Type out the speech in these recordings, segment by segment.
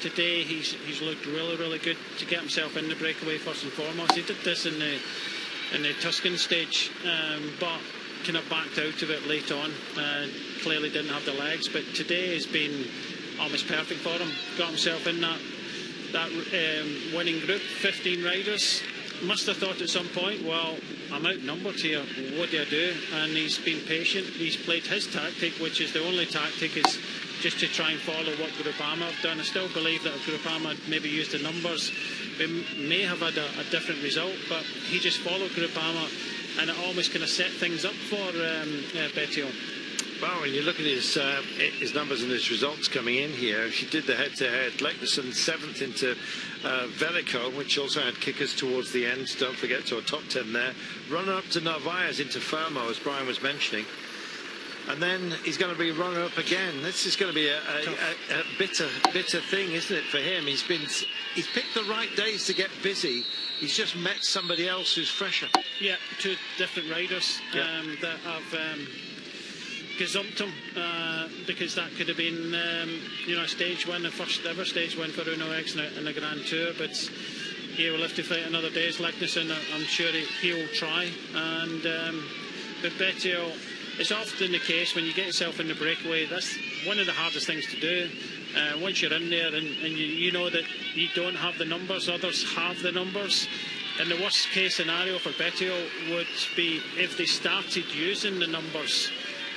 today he's looked really good to get himself in the breakaway first and foremost. He did this in the Tuscan stage, but kind of backed out of it late on. Clearly didn't have the legs, but today has been almost perfect for him. Got himself in that winning group, 15 riders. Must have thought at some point, well, I'm outnumbered here, what do I do? And he's been patient. He's played his tactic, which is the only tactic, is just to try and follow what Groupama have done. I still believe that if Groupama had maybe used the numbers, we may have had a different result, but he just followed Groupama, and it almost kind of set things up for Bettiol. Well, when you look at his numbers and his results coming in here, she did the head-to-head. Leknesson 7th into Velico, which also had kickers towards the end. Don't forget to a top 10 there. Runner-up to Narvaez into Fermo, as Brian was mentioning. And then he's going to be runner-up again. This is going to be a bitter thing, isn't it, for him? He's picked the right days to get busy. He's just met somebody else who's fresher. Yeah, 2 different riders that have gazumped him, because that could have been a stage win, the first ever stage win for Uno X in the Grand Tour, but he will have to fight another day's Leknesson. I'm sure he'll try. And but Bettiol, it's often the case when you get yourself in the breakaway, that's one of the hardest things to do. Once you're in there and you know that you don't have the numbers, others have the numbers. And the worst case scenario for Bettiol would be if they started using the numbers,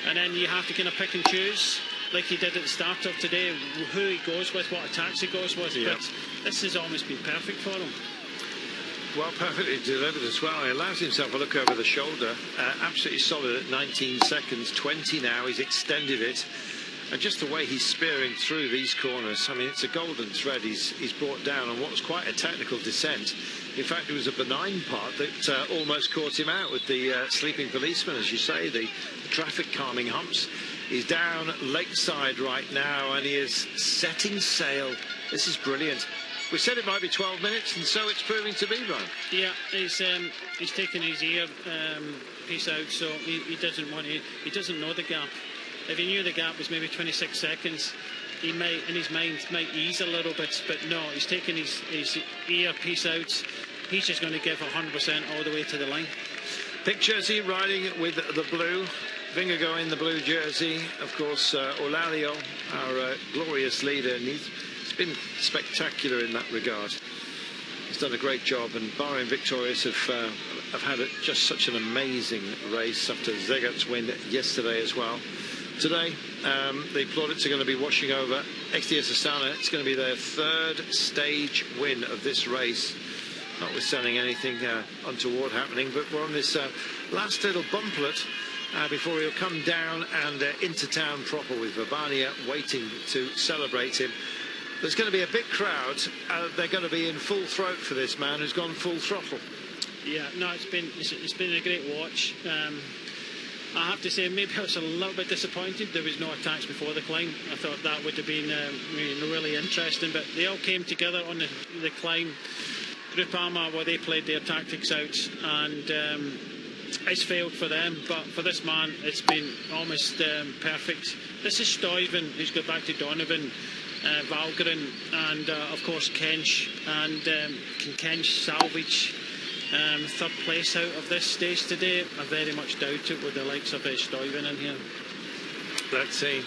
and then you have to kind of pick and choose, like he did at the start of today, who he goes with, what attacks he goes with. Yeah. But this has almost been perfect for him. Well, perfectly delivered as well. He allows himself a look over the shoulder. Absolutely solid at 19 seconds, 20 now. He's extended it. And just the way he's spearing through these corners, I mean, it's a golden thread he's brought down on what was quite a technical descent. In fact, it was a benign part that almost caught him out with the sleeping policeman, as you say, the traffic calming humps. He's down lakeside right now, and he is setting sail. This is brilliant. We said it might be 12 minutes, and so it's proving to be, Brian. Yeah, he's taken his ear piece out, so he doesn't know the gap. If he knew the gap was maybe 26 seconds, he might, in his mind, might ease a little bit. But no, he's taken his ear piece out. He's just going to give 100% all the way to the line. Pink jersey riding with the blue. Vingegaard in the blue jersey. Of course, Olalio, our glorious leader, and he's been spectacular in that regard. He's done a great job, and Bahrain Victorious have had just such an amazing race after Zegart's win yesterday as well. Today, the plaudits are going to be washing over XDS Astana. It's going to be their 3rd stage win of this race, notwithstanding anything untoward happening. But we're on this last little bumplet before he'll come down and into town proper, with verbania waiting to celebrate him. There's going to be a big crowd. They're going to be in full throat for this man who's gone full throttle. Yeah, no, it's been a great watch. I have to say, maybe I was a little bit disappointed there was no attacks before the climb. I thought that would have been really interesting, but they all came together on the climb. Groupama, well, they played their tactics out, and it's failed for them, but for this man it's been almost perfect. This is Stuyven, who's got back to Donovan, Valgren, and of course Kench. And can Kench salvage 3rd place out of this stage today? I very much doubt it with the likes of Stuyven in here. Let's see.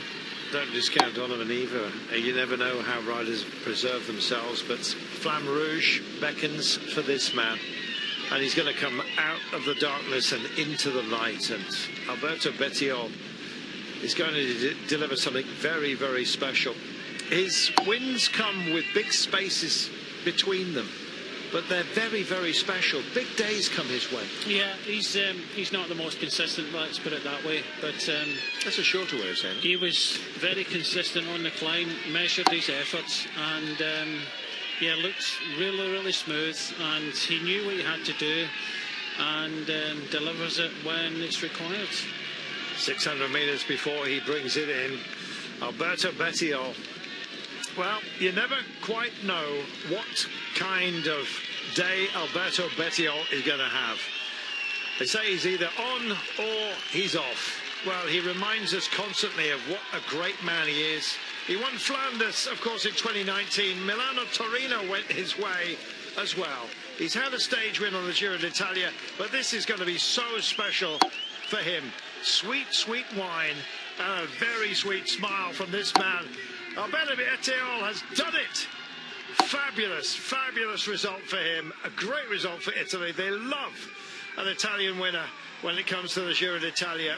Don't discount Donovan either. You never know how riders preserve themselves, but Flamme Rouge beckons for this man, and he's going to come out of the darkness and into the light. And Alberto Bettiol is going to deliver something very, very special. His wins come with big spaces between them, but they're very, very special. Big days come his way. Yeah, he's not the most consistent, let's put it that way. But that's a shorter way of saying it. He was very consistent on the climb, measured his efforts, and yeah, looked really, really smooth. And he knew what he had to do, and delivers it when it's required. 600 metres before he brings it in, Alberto Bettiol. Well, you never quite know what kind of day Alberto Bettiol is going to have. They say he's either on or he's off. Well, he reminds us constantly of what a great man he is, He won Flanders, of course, in 2019. Milano-Torino went his way as well. He's had a stage win on the Giro d'Italia, but this is going to be so special for him. Sweet, sweet wine and a very sweet smile from this man. Alberto Bettiol has done it. Fabulous, fabulous result for him. A great result for Italy. They love an Italian winner when it comes to the Giro d'Italia.